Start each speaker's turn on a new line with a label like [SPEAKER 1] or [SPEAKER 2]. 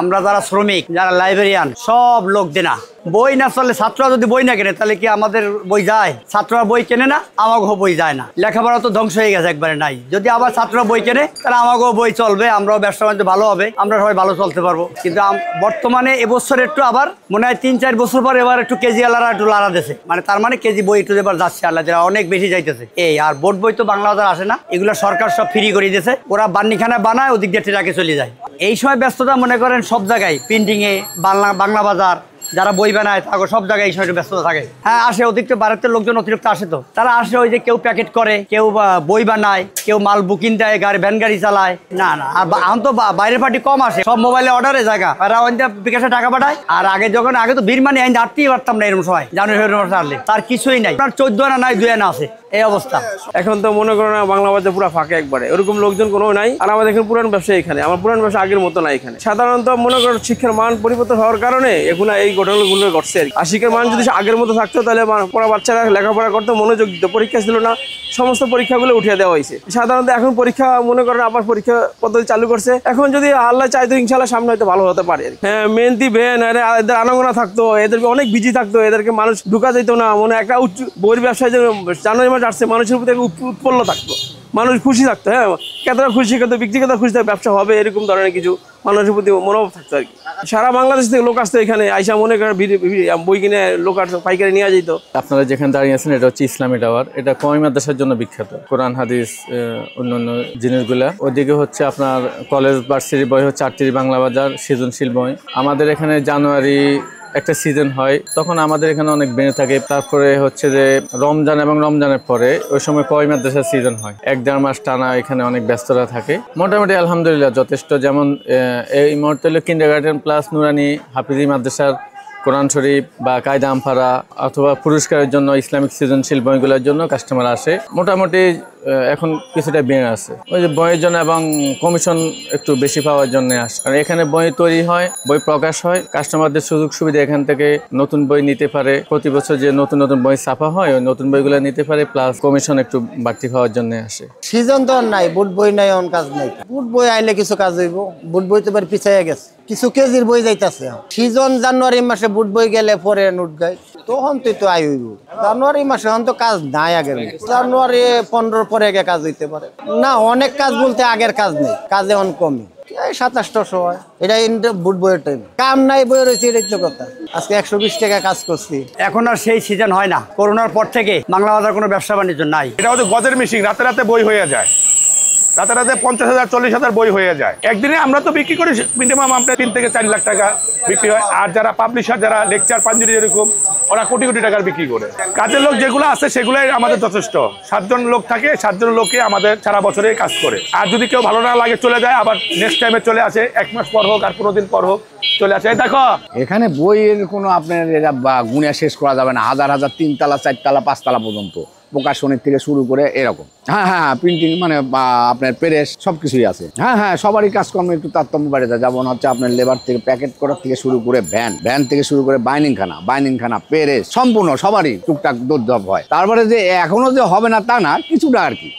[SPEAKER 1] আমরা যারা শ্রমিক, যারা লাইব্রেরিয়ান, সব লোক দেনা। বই না চলে, ছাত্ররা যদি বই না কেনে তাহলে কি আমাদের বই যায়? ছাত্ররা বই কেনে না, আমাকেও বই যায় না। লেখাপড়া তো ধ্বংস হয়ে গেছে একবারে নাই। যদি আবার ছাত্ররা বই কেনে তাহলে আমাকেও বই চলবে, আমরাও ব্যবসা বাণিজ্য ভালো হবে, আমরা সবাই ভালো চলতে পারবো। কিন্তু বর্তমানে এবছর একটু আবার মনে হয় 3-4 বছর পর এবার একটু কেজি আলারা একটু লাড়া দিয়েছে, মানে তার মানে কেজি বই একটু এবার যাচ্ছে আল্লাহ, অনেক বেশি যাইতেছে। এই আর বোর্ড বই তো বাংলা বাজার আসে না, এগুলো সরকার সব ফ্রি করে দিয়েছে। ওরা বান্নিখানা বানায়, ওদিক দিয়ে ট্রাকে চলে যায়। এই সময় ব্যস্ততা মনে করেন সব জায়গায়, প্রিন্টিংয়ে, বাংলা বাজার, যারা বই বানায় তাকে সব জায়গায় এই সময় ব্যস্ততা থাকে। হ্যাঁ আসে, অতিরিক্ত ভারতের লোকজন অতিরিক্ত আসে, তো তারা আসে ওই যে কেউ প্যাকেট করে, কেউ বই বানায়, কেউ মাল বুকিং দেয়, ভ্যান গাড়ি চালায়। না আর এখন তো বাইরের পার্টি কম আসে, সব মোবাইলে অর্ডারে জায়গা, এরা বিকাশে টাকা পাঠায়। আর আগে তো বীর মানে আইন হাঁটতেই পারতাম না এরকম সময়, জানুয়ারি মাসে আসলে তার কিছুই নাই। আপনার 14 আনা নাই, 2 আনা আছে, এই অবস্থা।
[SPEAKER 2] এখন তো মনে করো না বাংলা বাজার পুরো ফাঁকা একবারে, ওরকম লোকজন কোনো নাই। আর আমাদের এখানে পুরান ব্যবসা, এখানে আমার পুরান ব্যবসা আগের মতো না। এখানে সাধারণত মনে করো শিক্ষার মান পরিবর্তন হওয়ার কারণে এখন এই ঘটনাগুলো ঘটছে। আর শিক্ষার মান যদি আগের মতো থাকতো তাহলে পড়া বাচ্চারা লেখাপড়া করতে মনোযোগ দিত, পরীক্ষা ছিল না, সমস্ত পরীক্ষাগুলো উঠিয়ে দেওয়া হয়েছে। সাধারণত এখন পরীক্ষা মনে করেন আবার পরীক্ষা পদ্ধতি চালু করছে। এখন যদি আল্লাহ চাইতো ইনশাল্লাহ সামনে হয়তো ভালো হতে পারে। হ্যাঁ মেহেন্দি ভ্যান, এদের আনাগোনা থাকতো, এদেরকে অনেক বিজি থাকতো, এদেরকে মানুষ ঢুকা যেত না। মনে একটা বইয়ের ব্যবসায় যে জানুয়ারি মাস আসছে, মানুষের প্রতি উৎপন্ন থাকতো, মানুষ খুশি থাকতো। হ্যাঁ কতটা খুশি, কত ব্যক্তিগত খুশি থাকতো, ব্যবসা হবে এরকম ধরনের কিছু মানুষের প্রতি মনোভাব থাকতো আর কি। সারা বাংলাদেশ থেকে লোক আসতো এখানে, আইসা মনে করেন বই কিনে লোক আসতো, পাইকারি নিয়ে যেত।
[SPEAKER 3] আপনারা যেখানে দাঁড়িয়ে আছেন এটা হচ্ছে ইসলামী টাওয়ার। এটা কওমি মাদ্রাসার জন্য বিখ্যাত, কোরআন হাদিস অন্যান্য জিনিসগুলা। ওদিকে হচ্ছে আপনার কলেজ ভার্সিটির বই হচ্ছে 38 বাংলা বাজার, সৃজনশীল বই। আমাদের এখানে জানুয়ারি একটা সিজন হয়, তখন আমাদের এখানে অনেক বেড়ে থাকে। তারপরে হচ্ছে যে রমজান এবং রমজানের পরে ওই সময় কওমি মাদ্রাসার সিজন হয়, 1-1.5 মাস টানা এখানে অনেক ব্যস্ততা থাকে। মোটামুটি আলহামদুলিল্লাহ যথেষ্ট। যেমন এই মুহূর্তে হলো কিন্ডারগার্টেন প্লাস নুরানি হাফিজি মাদ্রাসার কোরআন শরীফ বা কায়দা আমফারা অথবা পুরস্কারের জন্য ইসলামিক সৃজনশীল বইগুলোর জন্য কাস্টমার আসে। মোটামুটি এখন কিছুটা বেড়ে আছে ওই যে বইয়ের জন্য এবং কমিশন একটু বেশি পাওয়ার জন্য আসে। কারণ এখানে বই তৈরি হয়, বই প্রকাশ হয়, কাস্টমারদের সুযোগ সুবিধা এখান থেকে নতুন বই নিতে পারে। প্রতি বছর যে নতুন নতুন বই ছাপা হয়, ওই নতুন বইগুলো নিতে পারে, প্লাস কমিশন একটু বাড়তি পাওয়ার জন্য আসে।
[SPEAKER 4] সিজন তো নাই, বুট বই নাই, অন কাজ নাই। বুট বই আইলে কিছু কাজ হইব, বুট বই তো এবার পিছাইয়া গেছে, কিছু কেজির বই যাইতেছে। সিজন জানুয়ারি মাসে বুট বই গেলে পরে নোট গাই, তখন তুই তো আই হইব। জানুয়ারি মাসে এখন তো কাজ নাই আগের, জানুয়ারি 15 পরে আগে কাজ হইতে পারে না। অনেক কাজ বলতে আগের কাজ নেই, কাজে অন কমই, 2700 হয়। এটা বুট বইয়ের টাইম, কাম নাই, বই রয়েছে, এটাই তো কথা। আজকে 120 টাকা কাজ করছি।
[SPEAKER 1] এখন আর সেই সিজন হয় না, করোনার পর থেকে বাংলা বাজার কোনো ব্যবসা বাণিজ্য নাই।
[SPEAKER 5] এটা হচ্ছে গজের মেশিন, রাতে রাতে বই হয়ে যায়, রাতে রাতে 50,000 40,000 বই হয়ে যায় একদিনে। আমরা তো বিক্রি করি মিনিমাম আপনার 3 থেকে 4 লাখ টাকা বিক্রি হয়। আর যারা পাবলিশার, যারা লেকচার পাঞ্জুরি এরকম, ওরা কোটি কোটি টাকার বিক্রি করে। কাজের লোক যেগুলো আছে সেগুলোই আমাদের যথেষ্ট। 7 জন লোক থাকে, 7 জন লোকে আমাদের সারা বছরে কাজ করে। আর যদি কেউ ভালো না লাগে চলে যায়, আবার নেক্সট টাইমে চলে আসে, 1 মাস পর হোক আর 15 দিন পর হোক চলে আসে। দেখো
[SPEAKER 6] এখানে বইয়ের কোনো আপনার এটা গুণে শেষ করা যাবে না, হাজার হাজার 3 তলা 4 তলা 5 তলা পর্যন্ত প্রকাশনের থেকে শুরু করে এরকম। হ্যাঁ প্রিন্টিং মানে আপনার প্রেস সবকিছুই আছে। হ্যাঁ সবারই কাজকর্ম একটু তারতম্য বেড়ে যায়। যেমন হচ্ছে আপনার লেবার থেকে প্যাকেট করার থেকে শুরু করে ভ্যান থেকে শুরু করে বাইনিং খানা প্রেস সম্পূর্ণ সবারই টুকটাক দৌড় হয়। তারপরে যে এখনো যে হবে না তা না, কিছুটা আর কি।